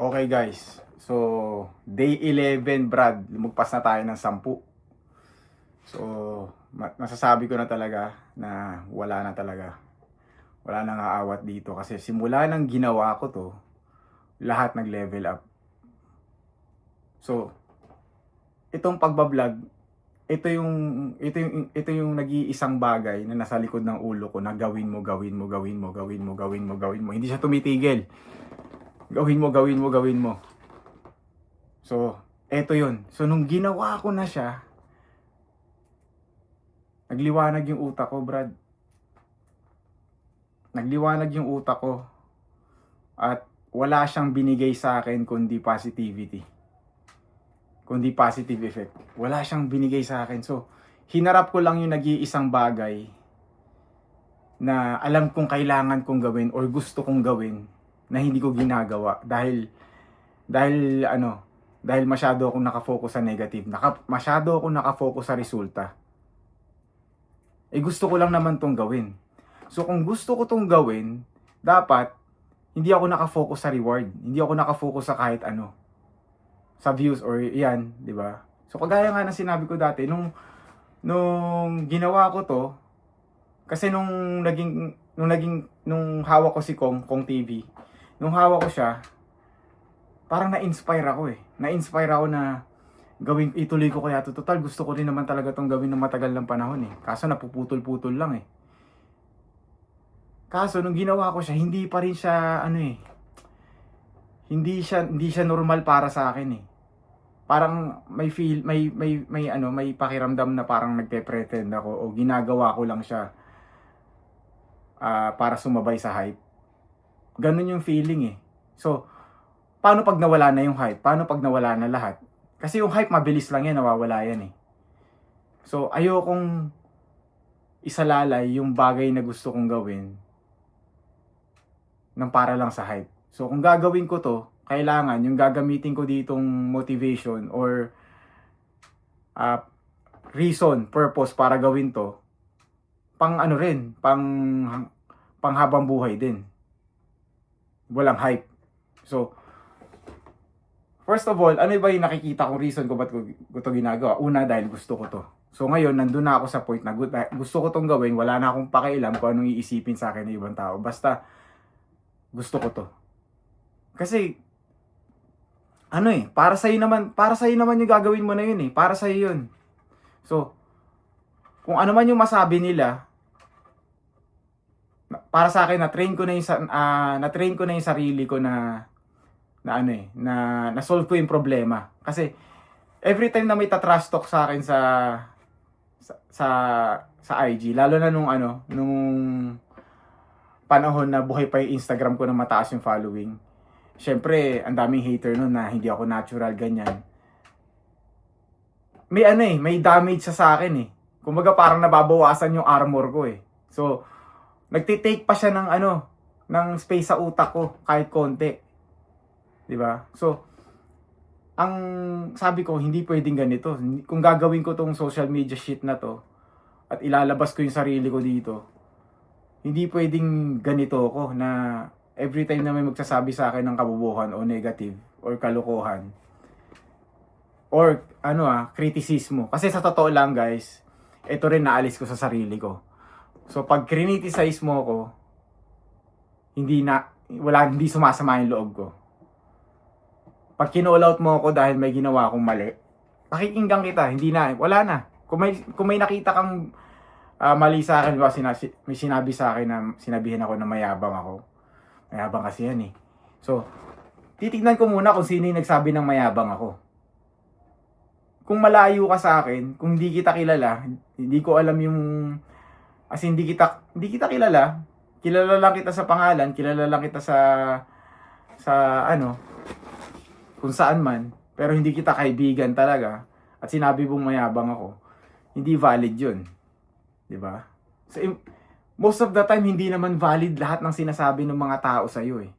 Okay guys, so day 11 Brad, lumagpas na tayo ng 10. So masasabi ko na talaga na wala na talaga. Wala nang aawat dito kasi simula nang ginawa ko to, lahat nag-level up. So itong pagbablog, ito yung nag-iisang bagay na nasa likod ng ulo ko na gawin mo. Hindi siya tumitigil. Gawin mo. So, eto yun. So, nung ginawa ko na siya, nagliwanag yung utak ko, Brad. Nagliwanag yung utak ko. At wala siyang binigay sa akin kundi positivity. Kundi positive effect. Wala siyang binigay sa akin. So, hinarap ko lang yung nag-iisang bagay na alam kong kailangan kong gawin or gusto kong gawin na hindi ko ginagawa dahil masyado akong nakafocus sa negative. Masyado akong nakafocus sa resulta. Gusto ko lang naman tong gawin. So kung gusto ko tong gawin, dapat hindi ako nakafocus sa reward. Hindi ako nakafocus sa kahit ano. Sa views or yan, di ba? So kagaya nga ng sinabi ko dati, nung ginawa ko to, kasi nung hawak ko si Kong TV, nung hawak ko siya, parang na-inspire ako eh. Na-inspire ako na ituloy ko kaya to. Total, gusto ko rin naman talaga tong gawin ng matagal ng panahon eh. Kaso napuputol-putol lang eh. Kaso nung ginawa ko siya, hindi pa rin siya hindi siya normal para sa akin eh. Parang may pakiramdam na parang nagpe-pretend ako o ginagawa ko lang siya para sumabay sa hype. Ganun yung feeling eh. So, paano pag nawala na yung hype? Paano pag nawala na lahat? Kasi yung hype mabilis lang yan, nawawala yan eh. So, ayokong isalalay yung bagay na gusto kong gawin ng para lang sa hype. So, kung gagawin ko to, kailangan yung gagamitin ko ditong motivation or reason, purpose para gawin to, pang habang buhay din. Walang hype. So, first of all, ano ba yung nakikita kong reason ko ba't ko ito ginagawa? Una, dahil gusto ko to. So ngayon, nandun na ako sa point na gusto ko tong gawin, wala na akong pakialam kung anong iisipin sa akin ng ibang tao. Basta, gusto ko to. Kasi, para sa'yo naman yung gagawin mo na yun eh. Para sa'yo yun. So, kung ano man yung masabi nila, para sa akin, na-train ko na yung sarili ko na solve ko yung problema. Kasi every time na may trash talk sa akin sa IG, lalo na nung panahon na buhay pa yung Instagram ko na mataas yung following. Syempre, ang daming hater nun na hindi ako natural ganyan. May damage sa akin eh. Kumbaga parang nababawasan yung armor ko eh. So, nagtitake pa siya ng space sa utak ko kahit konti. 'Di ba? So, ang sabi ko, hindi pwedeng ganito. Kung gagawin ko tong social media shit na to at ilalabas ko yung sarili ko dito, hindi pwedeng ganito ako na every time na may magsasabi sa akin ng kabubuhan o negative or kalokohan or kritisismo. Kasi sa totoo lang guys, ito rin naalis ko sa sarili ko. So pag criticize mo ako, hindi sumasama yung loob ko. Pag kino-all out mo ako dahil may ginawa akong mali, pakikinggan kita, wala na. Kung may nakita kang mali sa akin, may sinabi sa akin na sinabihan ako na mayabang ako. Mayabang kasi yan eh. So, titignan ko muna kung sino yung nagsabi ng mayabang ako. Kung malayo ka sa akin, kung hindi kita kilala, hindi ko alam yung hindi kita kilala, kilala lang kita sa pangalan, kilala lang kita sa kung saan man, pero hindi kita kaibigan talaga, at sinabi mong mayabang ako, hindi valid yun. Diba? So, most of the time, hindi naman valid lahat ng sinasabi ng mga tao sa'yo eh.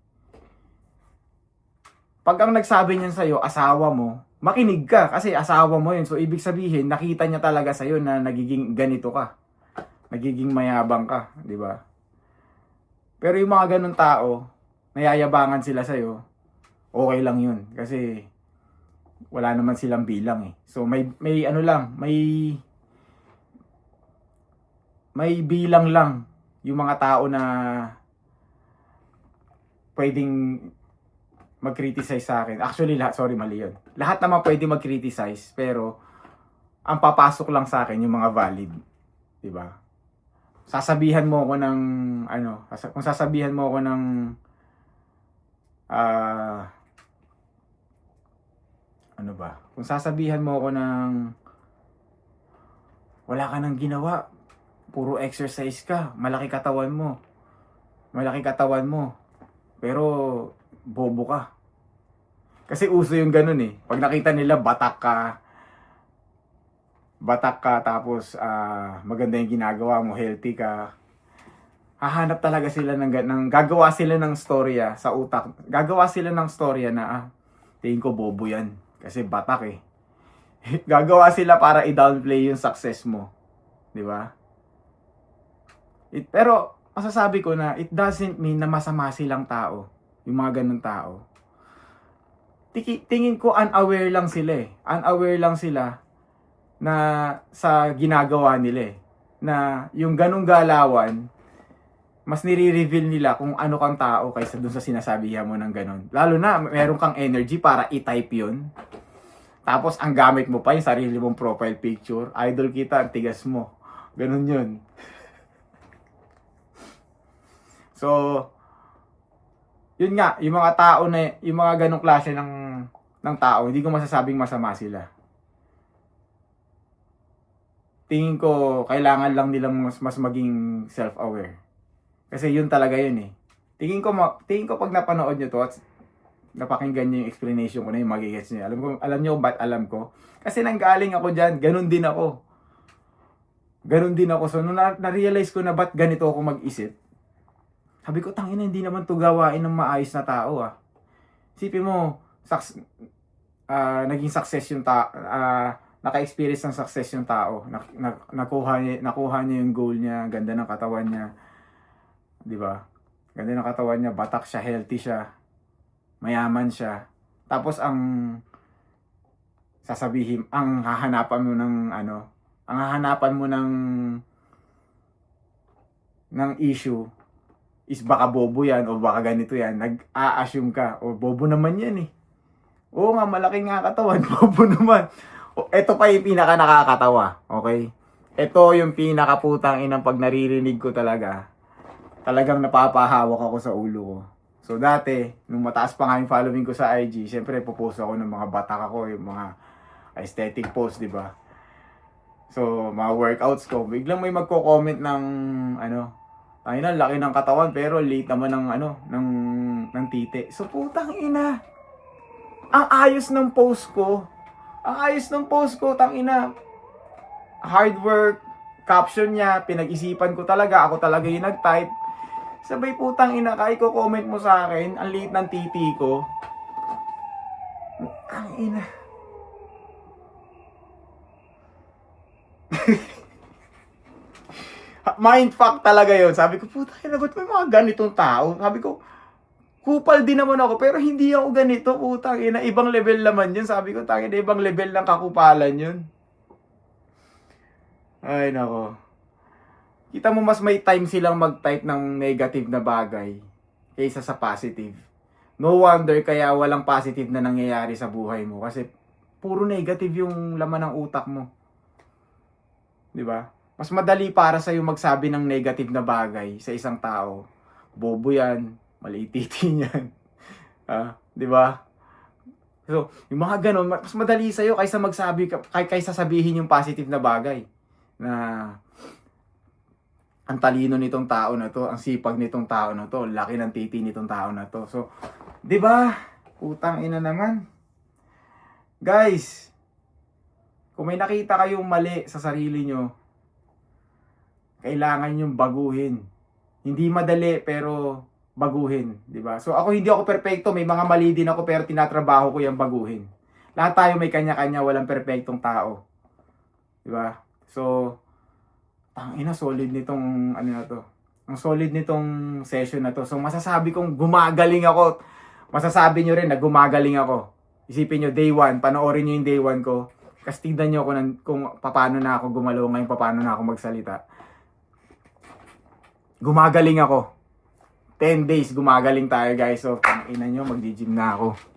Pag ang nagsabi niyan sa'yo, asawa mo, makinig ka kasi asawa mo yun. So, ibig sabihin, nakita niya talaga sa'yo na nagiging ganito ka. Nagiging mayabang ka. Diba? Pero yung mga ganun tao, nayayabangan sila sa'yo, okay lang yun. Kasi wala naman silang bilang eh. So may ano lang, may bilang lang yung mga tao na pwedeng mag-criticize sa akin. Actually, sorry, mali yun. Lahat naman pwede mag-criticize, pero ang papasok lang sa akin yung mga valid. 'Di ba? Sasabihan mo ako ng kung sasabihan mo ako ng ano ba? Kung sasabihan mo ako ng wala ka nang ginawa, puro exercise ka, malaki katawan mo, pero bobo ka. Kasi uso yung ganun eh. Pag nakita nila batak ka tapos maganda yung ginagawa mo, healthy ka, hahanap talaga sila ng gagawa sila ng storya sa utak. Gagawa sila ng storya na tingin ko bobo yan kasi batak eh. Gagawa sila para i-downplay yung success mo, 'di ba? Pero masasabi ko na it doesn't mean na masama silang tao, yung mga ganung tao. Tingin ko unaware lang sila eh. Unaware lang sila na sa ginagawa nila eh. Na yung ganung galawan, mas nire-reveal nila kung ano kang tao kaysa dun sa sinasabihan mo ng ganun. Lalo na, meron kang energy para i-type yun. Tapos, ang gamit mo pa yung sarili mong profile picture. Idol kita, ang tigas mo. Ganun yun. So, yun nga, yung mga tao na, yung mga ganong klase ng tao, hindi ko masasabing masama sila. Tingin ko, kailangan lang nilang mas maging self-aware. Kasi yun talaga yun eh. Tingin ko pag napanood nyo to at napakinggan nyo yung explanation ko na yung magigets nyo. Alam nyo ba't alam ko? Kasi nanggaling ako dyan, ganun din ako. So, nung na-realize ko na ba't ganito ako mag-isip, sabi ko, tangina, hindi naman to gawain ng maayos na tao ah. Isipin mo, naging success yung naka-experience ng success yung tao. Nakuha niya yung goal niya, ganda ng katawan niya. 'Di ba? Ganda ng katawan niya, batak siya, healthy siya, mayaman siya. Tapos ang sasabihin, ang hahanapan mo ng issue is baka bobo yan o baka ganito yan. Nag-a-assume ka, o bobo naman yan eh. Oo nga, malaki nga katawan, bobo naman. Ito pa yung pinaka nakakatawa, okay? Ito yung pinakaputang inang pag naririnig ko talagang napapahawak ako sa ulo ko. So dati, nung mataas pa nga yung following ko sa IG, syempre popost ako ng mga batak ako, yung mga aesthetic post, di ba? So, mga workouts ko, biglang may magko-comment ng ayun, laki ng katawan pero late naman ng titi. So putang ina. Ang ayos ng post ko. Tangina. Hard work, caption niya, pinag-isipan ko talaga, ako talaga yung nag-type. Sabay putang ina ka, i-comment mo sa akin, ang liit ng titi ko. Ang ina. Mindfuck talaga yon. Sabi ko, putang ina, ba't may mga ganitong tao? Sabi ko, kupal din naman ako, pero hindi ako ganito, putang ina. Ibang level naman yun. Sabi ko, tangina, ibang level ng kakupalan yun. Ay, nako. Kita mo mas may time silang mag-type ng negative na bagay kaysa sa positive. No wonder kaya walang positive na nangyayari sa buhay mo kasi puro negative yung laman ng utak mo. 'Di ba? Mas madali para sa yung magsabi ng negative na bagay sa isang tao. Bobo 'yan, maliit titi niyan. 'Di ba? So, yung mga ganun, mas madali sa iyo kaysa sabihin yung positive na bagay na ang talino nitong tao na to, ang sipag nitong tao na to, laki ng titi nitong tao na to. So, 'di ba? Utang ina naman. Guys, kung may nakita kayong mali sa sarili nyo, kailangan yung baguhin. Hindi madali pero baguhin, 'di ba? So ako hindi ako perpekto, may mga mali din ako pero tinatrabaho ko yung baguhin. Lahat tayo may kanya-kanya, walang perpektong tao. 'Di ba? So tangina, solid nitong Ang solid nitong session na to. So masasabi kong gumagaling ako. masasabi nyo rin na gumagaling ako. Isipin nyo, day 1, panoorin nyo yung day 1 ko. Kasi tignan nyo kung paano na ako gumalaw ngayon, paano na ako magsalita. Gumagaling ako. 10 days, gumagaling tayo guys. So, ina nyo, mag-gym na ako.